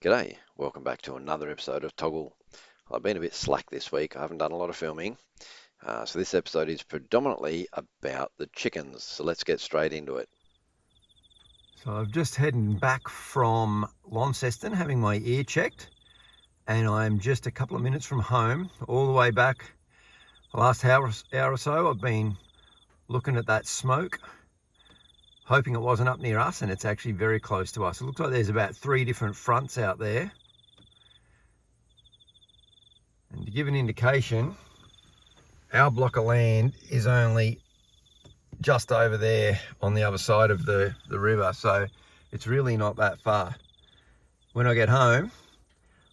G'day, welcome back to another episode of Togl. I've been a bit slack this week, I haven't done a lot of filming, so this episode is predominantly about the chickens, so let's get straight into it. So I've just heading back from Launceston having my ear checked, and I'm just a couple of minutes from home. All the way back the last hour or so I've been looking at that smoke, hoping it wasn't up near us, and it's actually very close to us. It looks like there's about 3 different fronts out there. And to give an indication, our block of land is only just over there on the other side of the river, so it's really not that far. When I get home,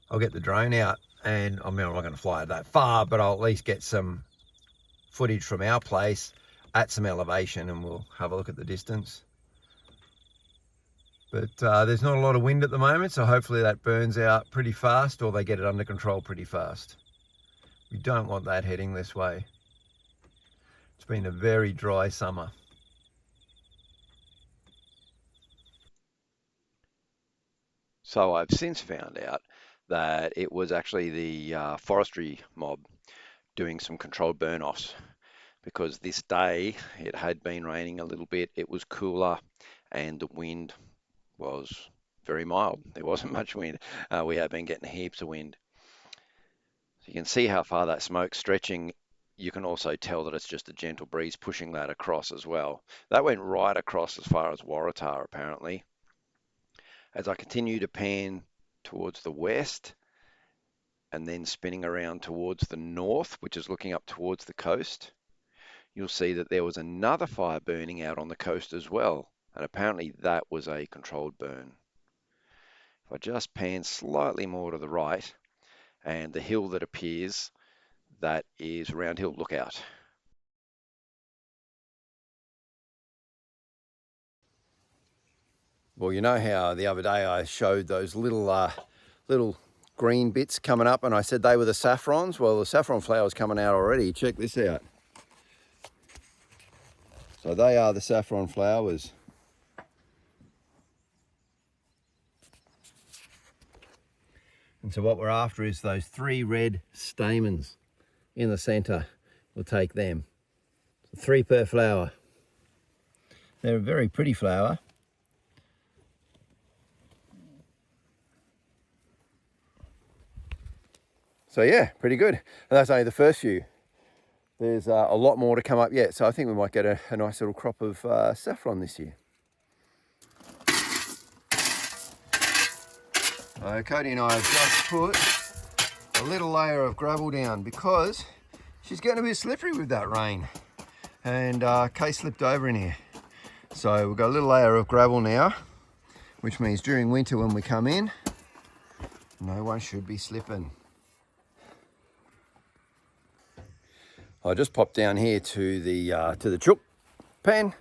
I'll get the drone out, and I'm not going to fly it that far, but I'll at least get some footage from our place at some elevation, and we'll have a look at the distance. But there's not a lot of wind at the moment, so hopefully that burns out pretty fast, or they get it under control pretty fast. We don't want that heading this way. It's been a very dry summer. So I've since found out that it was actually the forestry mob doing some controlled burn-offs, because this day it had been raining a little bit, it was cooler, and the wind was very mild. There wasn't much wind. We have been getting heaps of wind. So you can see how far that smoke's stretching. You can also tell that it's just a gentle breeze pushing that across as well. That went right across as far as Waratah apparently. As I continue to pan towards the west and then spinning around towards the north, which is looking up towards the coast, you'll see that there was another fire burning out on the coast as well. And apparently that was a controlled burn. If I just pan slightly more to the right, and the hill that appears, that is Round Hill Lookout. Well, you know how the other day I showed those little green bits coming up, and I said they were the saffrons? Well, the saffron flower's coming out already. Check this out. So they are the saffron flowers. And so what we're after is those 3 red stamens in the center. We'll take them. So 3 per flower. They're a very pretty flower. So yeah, pretty good. And that's only the first few. There's a lot more to come up yet. So I think we might get a nice little crop of saffron this year. Cody and I have just put a little layer of gravel down because she's getting a bit slippery with that rain. And Kay slipped over in here. So we've got a little layer of gravel now, which means during winter when we come in, no one should be slipping. I just popped down here to the chook pen.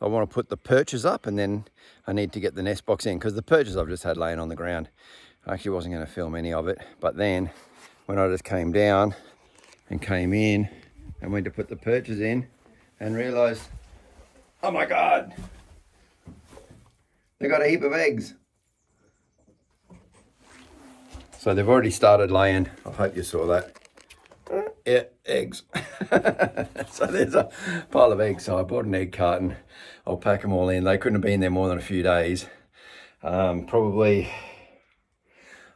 I want to put the perches up, and then I need to get the nest box in, because the perches I've just had laying on the ground. I actually wasn't going to film any of it, but then when I just came down and came in and went to put the perches in and realised, oh my God, they got a heap of eggs. So they've already started laying. I hope you saw that. Yeah, eggs. So there's a pile of eggs. So I bought an egg carton. I'll pack them all in. They couldn't have been there more than a few days. Probably,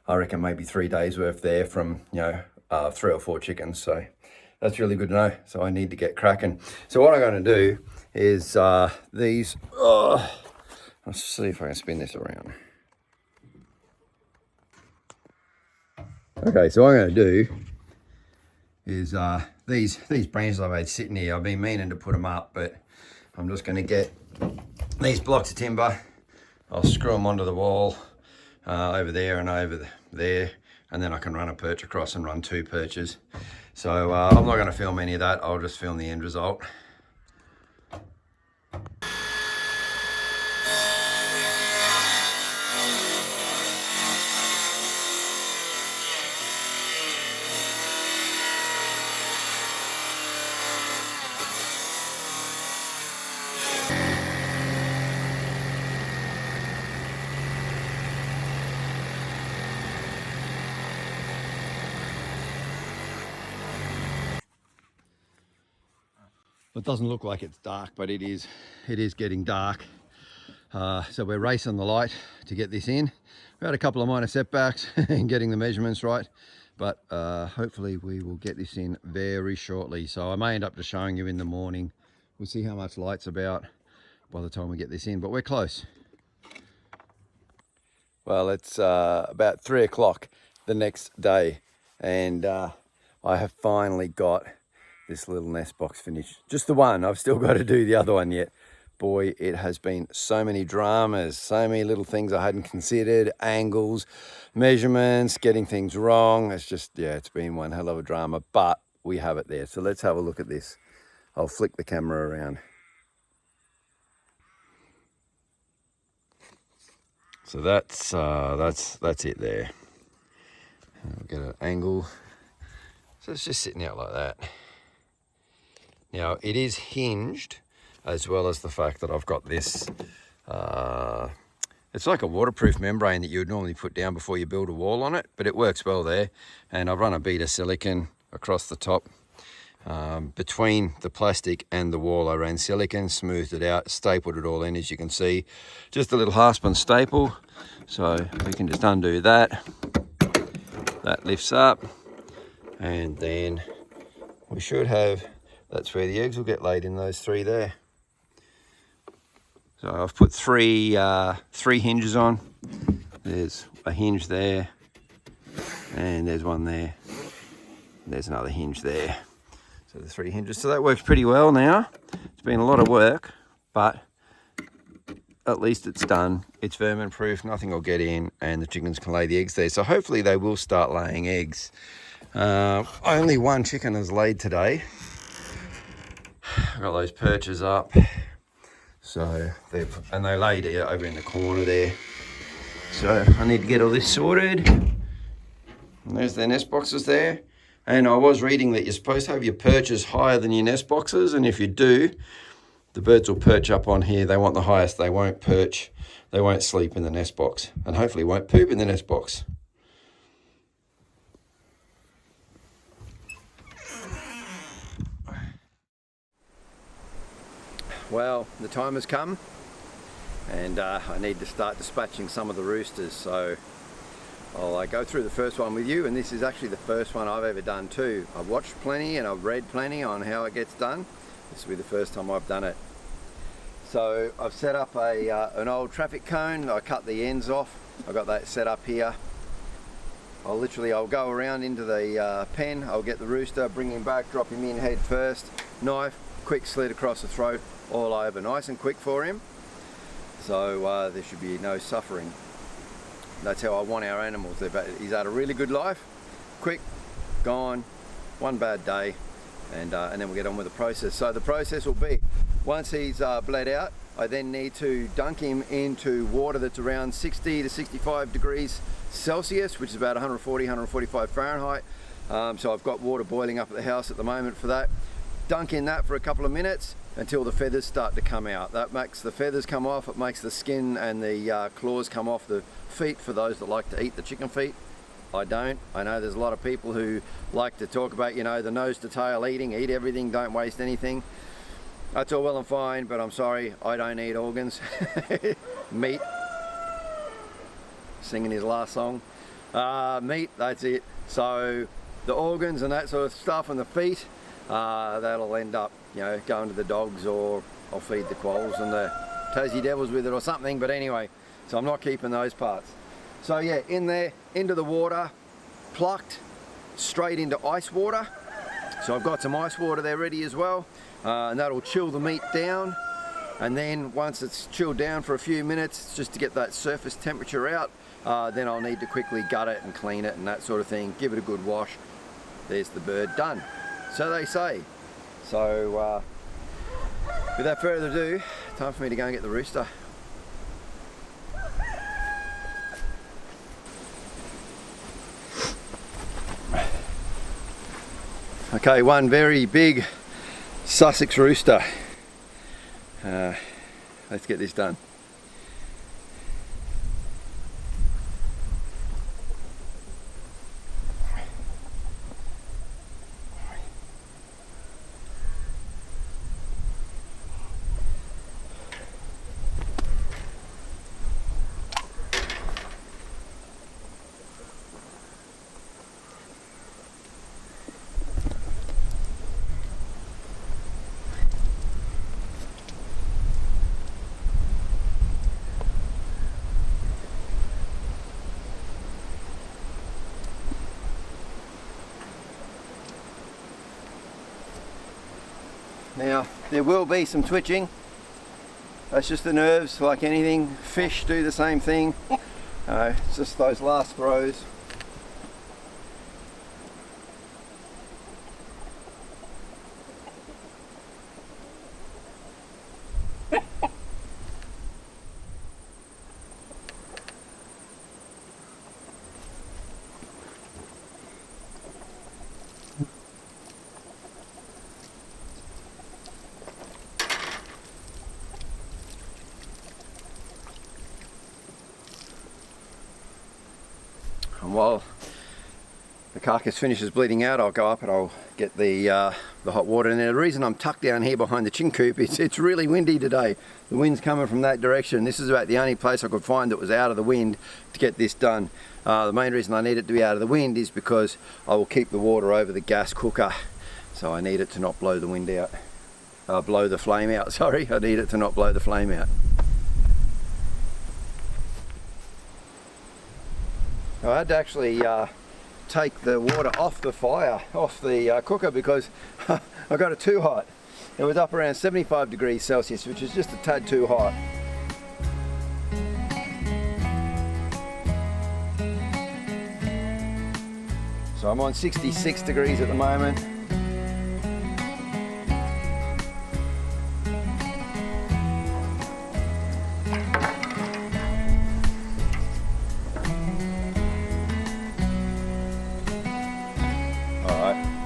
I reckon maybe 3 days worth there from, 3 or 4 chickens. So that's really good to know. So I need to get cracking. So what I'm going to do is these. Let's see if I can spin this around. Okay, so what I'm going to do is these branches I've had sitting here, I've been meaning to put them up, but I'm just going to get these blocks of timber. I'll screw them onto the wall over there and over there, and then I can run a perch across and run 2 perches. So I'm not going to film any of that. I'll just film the end result. It doesn't look like it's dark, but it is getting dark. So we're racing the light to get this in. We had a couple of minor setbacks in getting the measurements right, but hopefully we will get this in very shortly. So I may end up just showing you in the morning. We'll see how much light's about by the time we get this in, but we're close. Well, it's about 3 o'clock the next day, and I have finally got this little nest box finished. Just the one. I've still got to do the other one yet. Boy, it has been so many dramas, so many little things I hadn't considered, angles, measurements, getting things wrong. It's just, yeah, it's been one hell of a drama, but we have it there. So let's have a look at this. I'll flick the camera around. So that's it there. I'll get an angle. So it's just sitting out like that. Now it is hinged, as well as the fact that I've got this, it's like a waterproof membrane that you would normally put down before you build a wall on it, but it works well there. And I've run a bead of silicone across the top. Between the plastic and the wall, I ran silicone, smoothed it out, stapled it all in, as you can see. Just a little half-spun staple. So we can just undo that. That lifts up. And then we should have, that's where the eggs will get laid, in those 3 there. So I've put three hinges on. There's a hinge there, and there's one there. There's another hinge there. So the 3 hinges. So that works pretty well now. It's been a lot of work, but at least it's done. It's vermin proof, nothing will get in, and the chickens can lay the eggs there. So hopefully they will start laying eggs. Only one chicken has laid today. I've got those perches up. So they laid it over in the corner there. So I need to get all this sorted. And there's their nest boxes there. And I was reading that you're supposed to have your perches higher than your nest boxes, and if you do, the birds will perch up on here. They want the highest. They won't perch. They won't sleep in the nest box, and hopefully won't poop in the nest box. Well, the time has come, and I need to start dispatching some of the roosters. So I'll go through the first one with you, and this is actually the first one I've ever done too. I've watched plenty and I've read plenty on how it gets done. This will be the first time I've done it. So I've set up an old traffic cone. I cut the ends off. I've got that set up here. I'll go around into the pen. I'll get the rooster, bring him back, drop him in head first, knife, quick slit across the throat, all over, nice and quick for him. So there should be no suffering. That's how I want our animals. He's had a really good life, quick, gone, one bad day, and then we'll get on with the process. So the process will be, once he's bled out, I then need to dunk him into water that's around 60 to 65 degrees Celsius, which is about 140, 145 Fahrenheit. So I've got water boiling up at the house at the moment for that. Dunk in that for a couple of minutes until the feathers start to come out. That makes the feathers come off, it makes the skin and the claws come off the feet for those that like to eat the chicken feet. I don't. I know there's a lot of people who like to talk about, you know, the nose to tail eating, eat everything, don't waste anything. That's all well and fine, but I'm sorry, I don't eat organs. Meat. Singing his last song. Meat, that's it. So the organs and that sort of stuff and the feet, that'll end up, you know, going to the dogs, or I'll feed the quolls and the Tassie Devils with it or something. But anyway, so I'm not keeping those parts. So yeah, in there, into the water, plucked straight into ice water. So I've got some ice water there ready as well, and that'll chill the meat down. And then once it's chilled down for a few minutes, just to get that surface temperature out, then I'll need to quickly gut it and clean it and that sort of thing, give it a good wash. There's the bird done. So they say. So without further ado, time for me to go and get the rooster. Okay, one very big Sussex rooster. Let's get this done. Now, there will be some twitching. That's just the nerves, like anything. Fish do the same thing. It's just those last throws. And while the carcass finishes bleeding out, I'll go up and I'll get the hot water. And the reason I'm tucked down here behind the chin coop is it's really windy today. The wind's coming from that direction. This is about the only place I could find that was out of the wind to get this done. The main reason I need it to be out of the wind is because I will keep the water over the gas cooker. So I need it to not blow the wind out. Blow the flame out, sorry. I need it to not blow the flame out. I had to actually take the water off the fire, off the cooker, because I got it too hot. It was up around 75 degrees Celsius, which is just a tad too hot. So I'm on 66 degrees at the moment.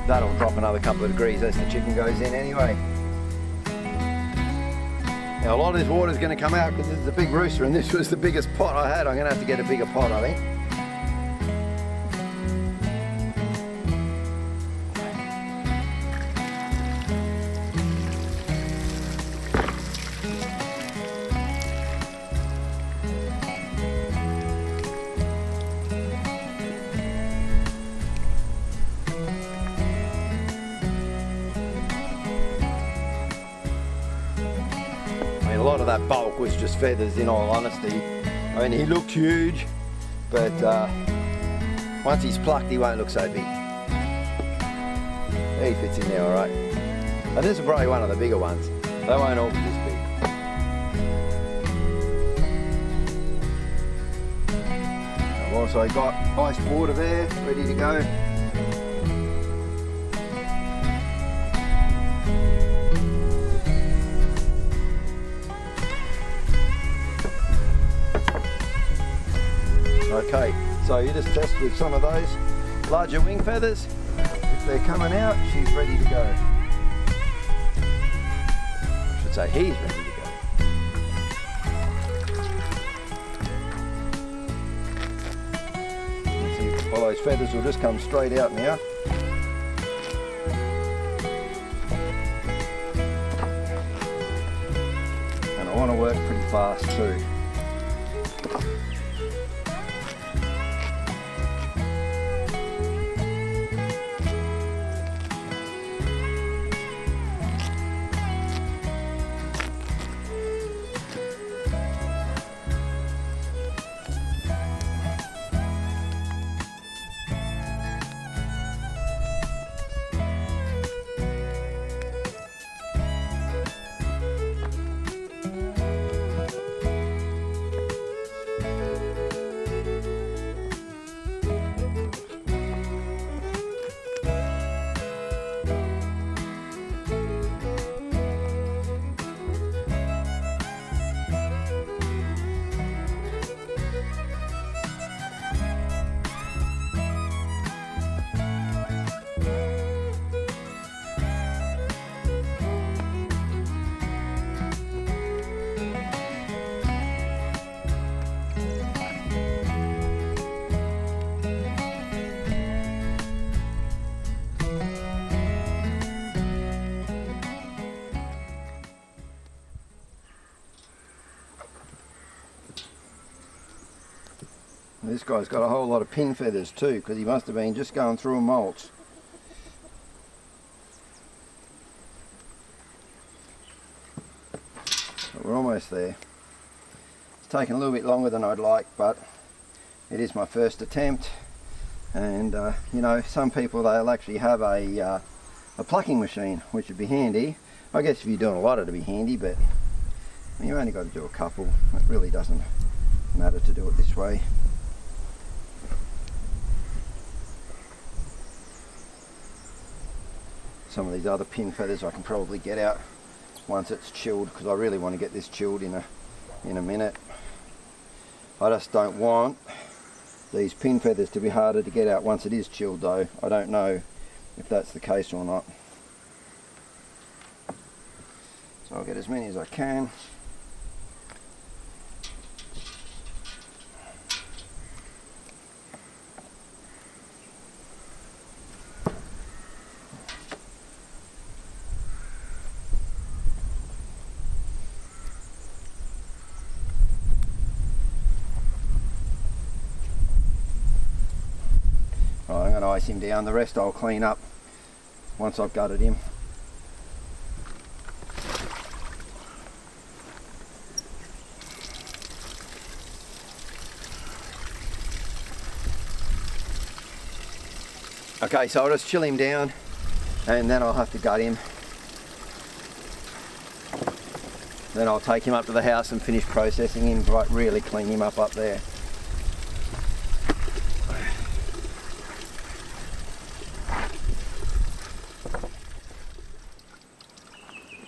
That'll drop another couple of degrees as the chicken goes in anyway. Now a lot of this water is going to come out because this is a big rooster and this was the biggest pot I had. I'm going to have to get a bigger pot, I think. A lot of that bulk was just feathers, in all honesty. I mean, he looked huge, but once he's plucked, he won't look so big. He fits in there all right. And this is probably one of the bigger ones. They won't all be this big. I've also got iced water there, ready to go. Okay, so you just test with some of those larger wing feathers. If they're coming out, she's ready to go. I should say he's ready to go. See, all those feathers will just come straight out now. And I want to work pretty fast too. This guy's got a whole lot of pin feathers too, because he must have been just going through a mulch. But we're almost there. It's taken a little bit longer than I'd like, but it is my first attempt. And you know, some people, they'll actually have a plucking machine, which would be handy. I guess if you're doing a lot it'd be handy, but you've only got to do a couple. It really doesn't matter to do it this way. Some of these other pin feathers I can probably get out once it's chilled, because I really want to get this chilled in a minute. I just don't want these pin feathers to be harder to get out once it is chilled though. I don't know if that's the case or not. So I'll get as many as I can. Right, I'm going to ice him down. The rest I'll clean up once I've gutted him. Okay, so I'll just chill him down and then I'll have to gut him. Then I'll take him up to the house and finish processing him, like really clean him up there.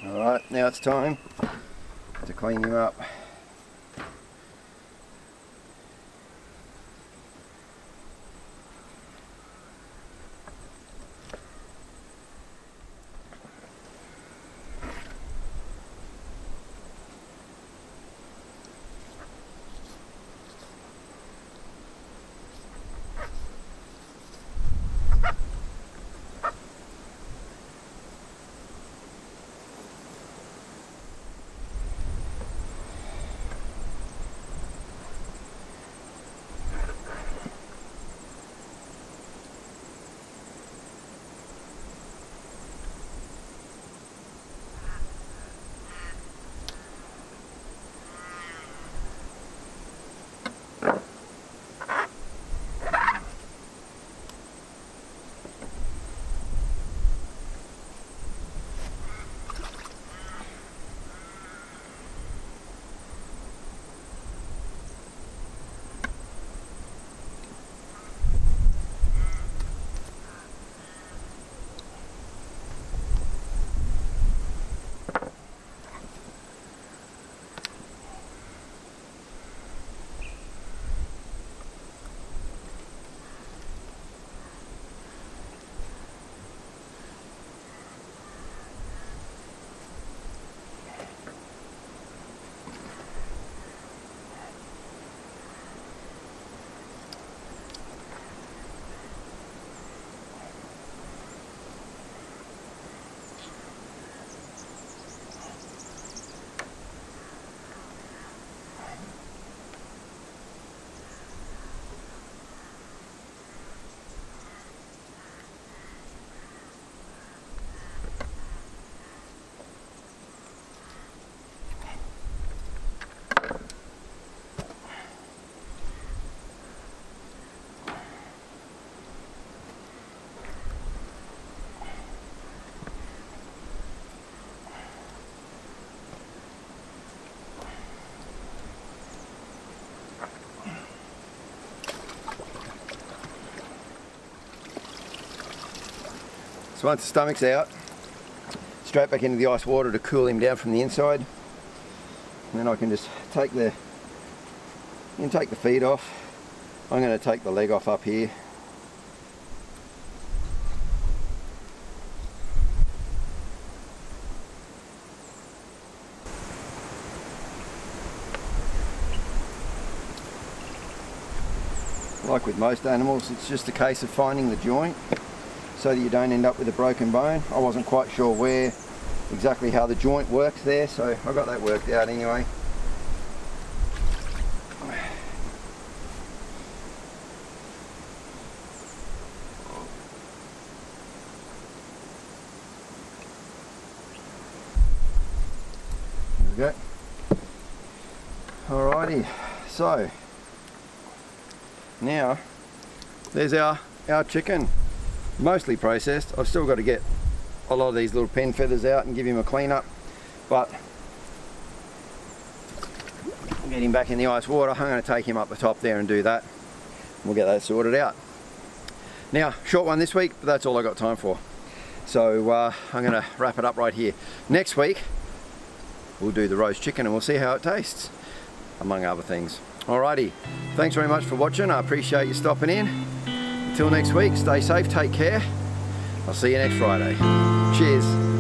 Alright, now it's time to clean him up. So once the stomach's out, straight back into the ice water to cool him down from the inside. And then I can just take the feet off. I'm going to take the leg off up here. Like with most animals, it's just a case of finding the joint so that you don't end up with a broken bone. I wasn't quite sure where exactly how the joint works there, so I got that worked out anyway. There we go. Alrighty, so now there's our chicken. Mostly processed. I've still got to get a lot of these little pen feathers out and give him a clean up, but get him back in the ice water. I'm going to take him up the top there and do that. We'll get that sorted out. Now, short one this week, but that's all I got time for. So I'm going to wrap it up right here. Next week, we'll do the roast chicken and we'll see how it tastes, among other things. Alrighty, thanks very much for watching. I appreciate you stopping in. Until next week, stay safe, take care. I'll see you next Friday. Cheers.